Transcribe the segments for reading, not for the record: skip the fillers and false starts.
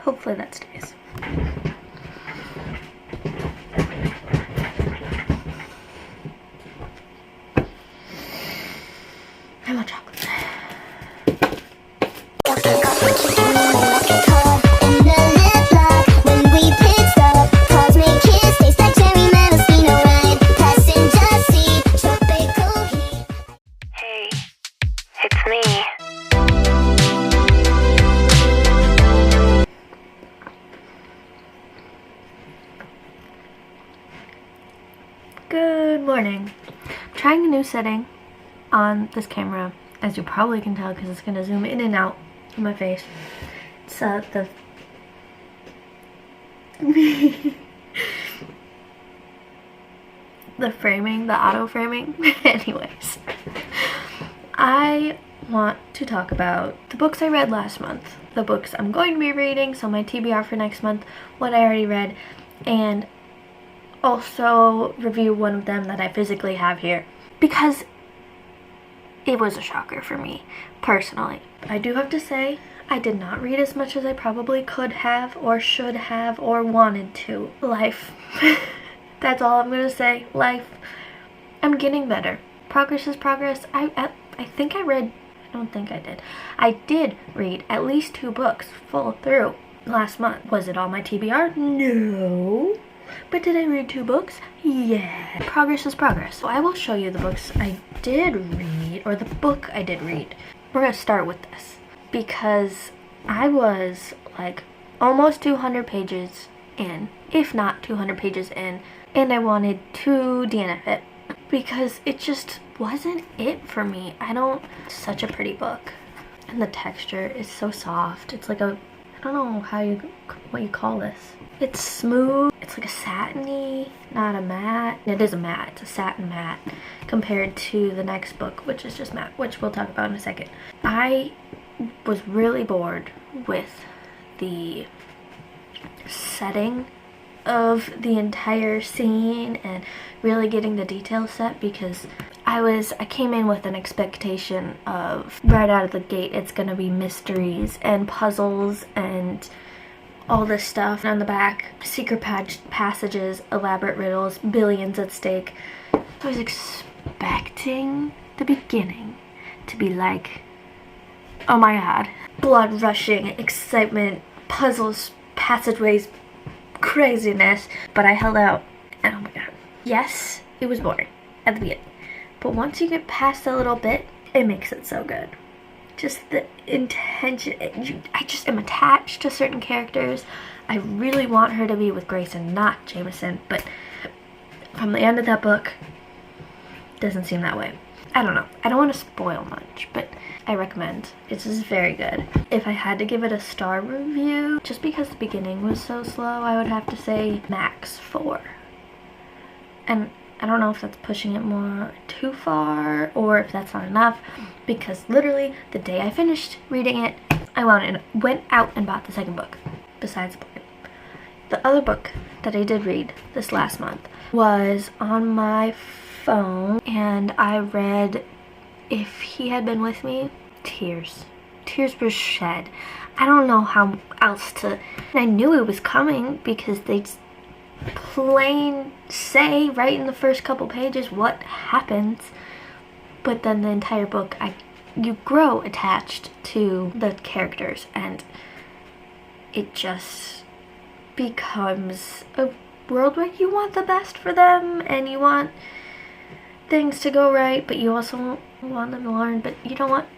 hopefully that stays. I want chocolate. Hey, it's me. Good morning. I'm trying a new setting on this camera, as you probably can tell because it's going to zoom in and out of my face. It's the the framing, the auto framing. Anyways, I want to talk about the books I read last month, the books I'm going to be reading, so my TBR for next month, what I already read, and also review one of them that I physically have here, because it was a shocker for me, personally. I do have to say, I did not read as much as I probably could have, or should have, or wanted to. Life. That's all I'm gonna say. Life. I'm getting better. Progress is progress. I think I read, I don't think I did. I did read at least 2 books full through last month. Was it all my TBR? No. But did I read 2 books? Yeah. Progress is progress. So I will show you the books I did read, or the book I did read. We're gonna start with this because I was like almost 200 pages in, if not 200 pages in, and I wanted to DNF it because it just wasn't it for me. Such a pretty book, and the texture is so soft. It's like a, I don't know what you call this. It's smooth. It's like a satiny, not a matte. It is a matte. It's a satin matte compared to the next book, which is just matte, which we'll talk about in a second. I was really bored with the setting of the entire scene and really getting the details set, because I came in with an expectation of right out of the gate it's gonna be mysteries and puzzles and all this stuff on the back, secret passages, elaborate riddles, billions at stake. I was expecting the beginning to be like, oh my god, blood rushing, excitement, puzzles, passageways, craziness, but I held out, and oh my god. Yes, it was boring at the beginning, but once you get past a little bit, it makes it so good. Just the intention, I just am attached to certain characters. I really want her to be with Grayson, not Jameson, but from the end of that book, doesn't seem that way. I don't know. I don't want to spoil much, but I recommend. It's just very good. If I had to give it a star review, just because the beginning was so slow, I would have to say max 4. And I don't know if that's pushing it more too far or if that's not enough, because literally the day I finished reading it, I went out and bought the second book, besides the book. The other book that I did read this last month was on my phone, and I read If He Had Been With Me. Tears were shed. I don't know how else to, I knew it was coming because they plain say right in the first couple pages what happens, but then the entire book you grow attached to the characters, and it just becomes a world where you want the best for them and you want things to go right, but you also want them to learn, but you don't want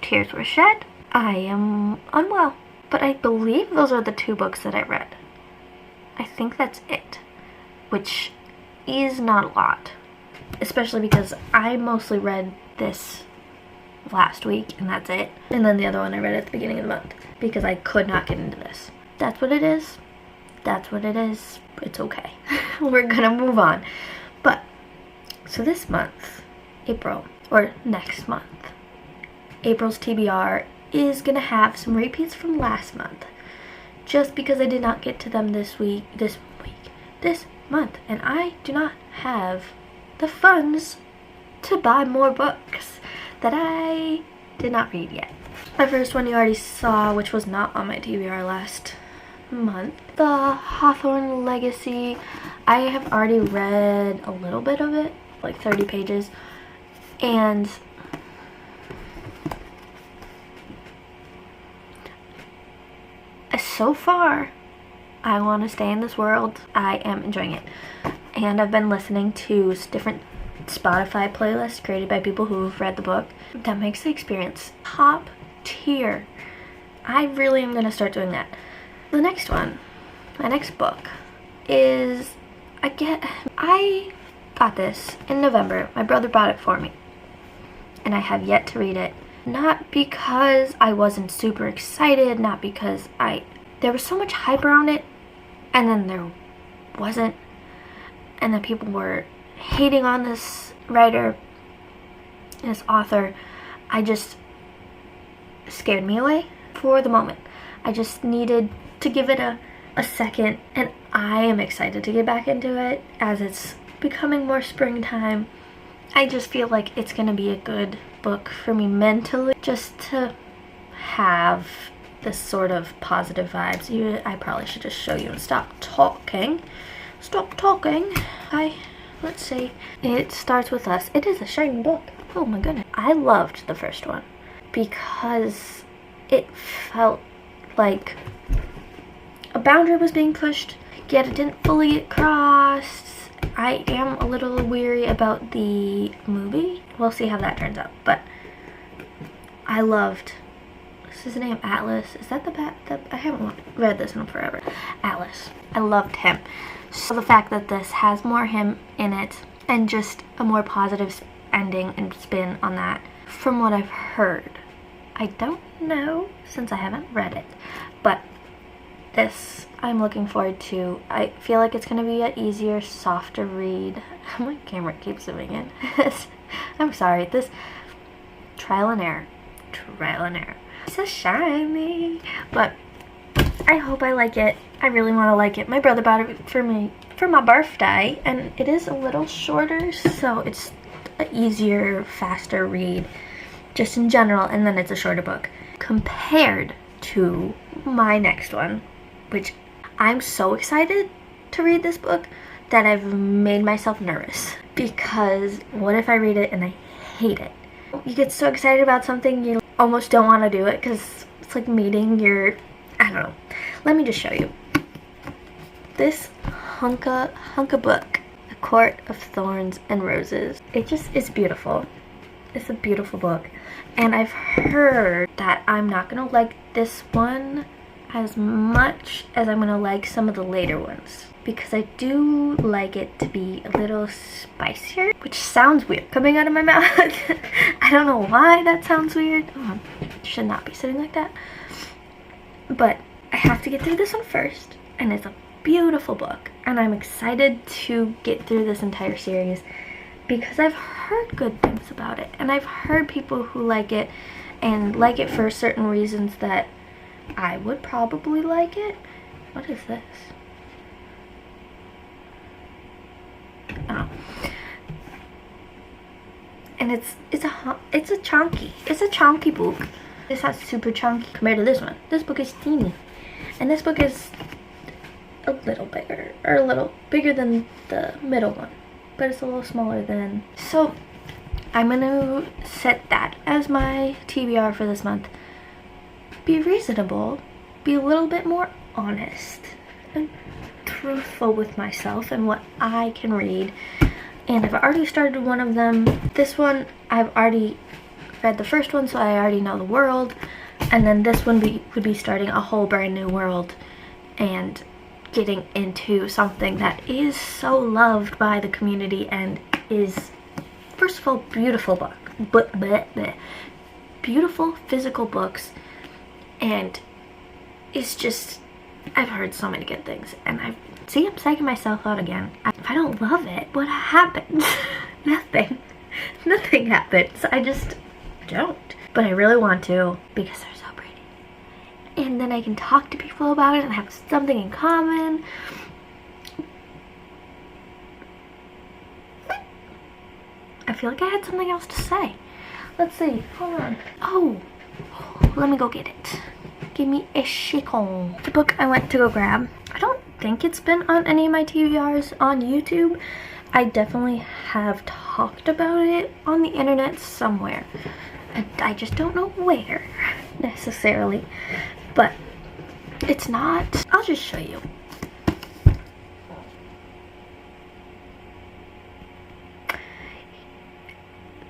tears were shed. I am unwell, but I believe those are the 2 books that I read. I think that's it, which is not a lot, especially because I mostly read this last week and that's it, and then the other one I read at the beginning of the month because I could not get into this. That's what it is. That's what it is. It's okay. We're gonna move on. But so this month, April, or next month, April's TBR is gonna have some repeats from last month, just because I did not get to them this month, and I do not have the funds to buy more books that I did not read yet. The first one you already saw, which was not on my TBR last month. The Hawthorne Legacy. I have already read a little bit of it, like 30 pages, and so far I want to stay in this world. I am enjoying it, and I've been listening to different Spotify playlists created by people who've read the book. That makes the experience top tier. I really am going to start doing that. The next one, my next book is, I got this in November. My brother bought it for me, and I have yet to read it. Not because I wasn't super excited, not because there was so much hype around it, and then there wasn't, and then people were hating on this writer, this author. Scared me away for the moment. I just needed to give it a second, and I am excited to get back into it as it's becoming more springtime. I just feel like it's gonna be a good book for me mentally, just to have this sort of positive vibes. I probably should just show you and stop talking. Let's see. It starts with us. It is a shiny book. Oh my goodness. I loved the first one because it felt like a boundary was being pushed, yet it didn't fully get crossed. I am a little weary about the movie. We'll see how that turns out, but I loved, is his name Atlas? Is that I haven't read this in forever. Atlas. I loved him. So the fact that this has more him in it and just a more positive ending and spin on that, from what I've heard. I don't know since I haven't read it, but this I'm looking forward to. I feel like it's going to be an easier, softer read. My camera keeps zooming in. I'm sorry. This trial and error. It's so shiny, but I hope I like it. I really want to like it. My brother bought it for me for my birthday, and it is a little shorter, so it's an easier, faster read just in general, and then it's a shorter book compared to my next one, which I'm so excited to read this book that I've made myself nervous, because what if I read it and I hate it? You get so excited about something you almost don't want to do it because it's like meeting your, I don't know. Let me just show you. This hunka book, A Court of Thorns and Roses. It just is beautiful. It's a beautiful book. And I've heard that I'm not going to like this one as much as I'm going to like some of the later ones, because I do like it to be a little spicier, which sounds weird coming out of my mouth. I don't know why that sounds weird. Oh, I should not be sitting like that. But I have to get through this one first, and it's a beautiful book, and I'm excited to get through this entire series because I've heard good things about it, and I've heard people who like it and like it for certain reasons that I would probably like it. What is this? Oh. And it's a chunky book. This has super chunky compared to this one. This book is teeny, and this book is a little bigger, or a little bigger than the middle one, but it's a little smaller than. So I'm gonna set that as my TBR for this month. Be reasonable, be a little bit more honest and truthful with myself and what I can read. And I've already started one of them. This one, I've already read the first one, so I already know the world. And then this one would be starting a whole brand new world and getting into something that is so loved by the community and is, first of all, beautiful book. Beautiful physical books. And it's just, I've heard so many good things, and I'm psyching myself out again. If I don't love it, what happens? Nothing happens. I just don't. But I really want to, because they're so pretty. And then I can talk to people about it and have something in common. I feel like I had something else to say. Let's see. Hold on. Oh, let me go get it. Give me a chicken. The book I went to go grab, I don't think it's been on any of my TBRs on YouTube. I definitely have talked about it on the internet somewhere. I just don't know where necessarily, but it's not. I'll just show you.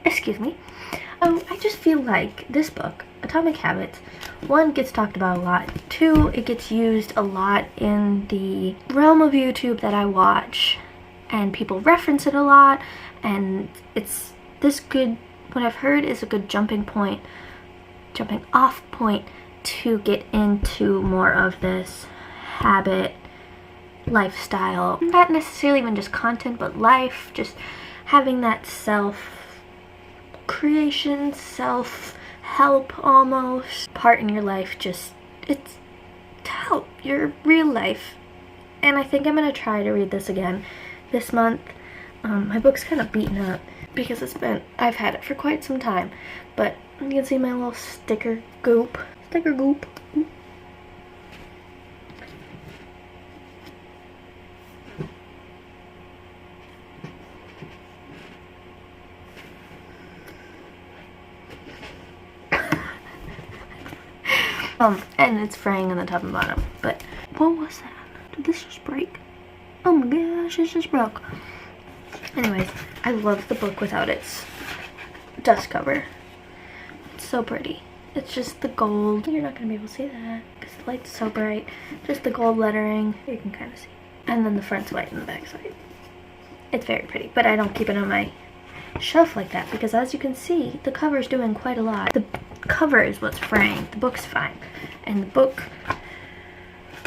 Excuse me. I just feel like this book, Atomic Habits, one, gets talked about a lot. Two, it gets used a lot in the realm of YouTube that I watch, and people reference it a lot, and it's this good, what I've heard is a good jumping off point to get into more of this habit lifestyle. Not necessarily even just content, but life, just having that self-creation, self-help almost part in your life. Just, it's to help your real life. And I think I'm gonna try to read this again this month. My book's kind of beaten up because I've had it for quite some time, but you can see my little sticker goop. And it's fraying on the top and bottom, but what was that? Did this just break? Oh my gosh, it just broke. Anyways, I love the book without its dust cover. It's so pretty. It's just the gold. You're not gonna be able to see that because the light's so bright. Just the gold lettering. You can kind of see. And then the front's white and the back side. It's very pretty, but I don't keep it on my shelf like that because, as you can see, the cover's doing quite a lot. The cover is what's fraying. The book's fine. And the book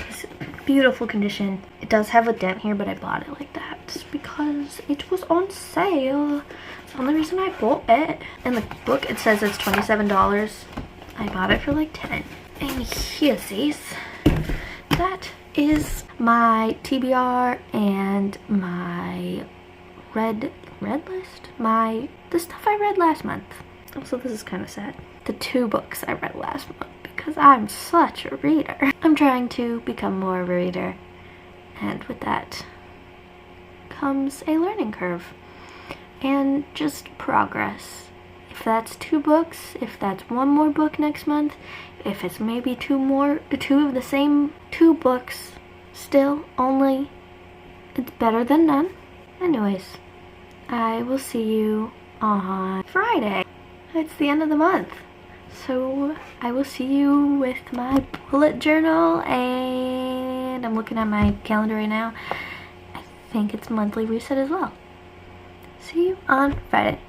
is beautiful condition. It does have a dent here, but I bought it like that because it was on sale. It's the only reason I bought it. In the book, it says it's $27. I bought it for like 10. And here's these. That is my TBR and my red list. The stuff I read last month. Also, this is kind of sad. The 2 books I read last month because I'm such a reader. I'm trying to become more of a reader, and with that comes a learning curve and just progress. If that's 2 books, if that's 1 more book next month, if it's maybe 2 of the same 2 books, still only, it's better than none. Anyways, I will see you on Friday. It's the end of the month, so I will see you with my bullet journal, and I'm looking at my calendar right now. I think it's monthly reset as well. See you on Friday.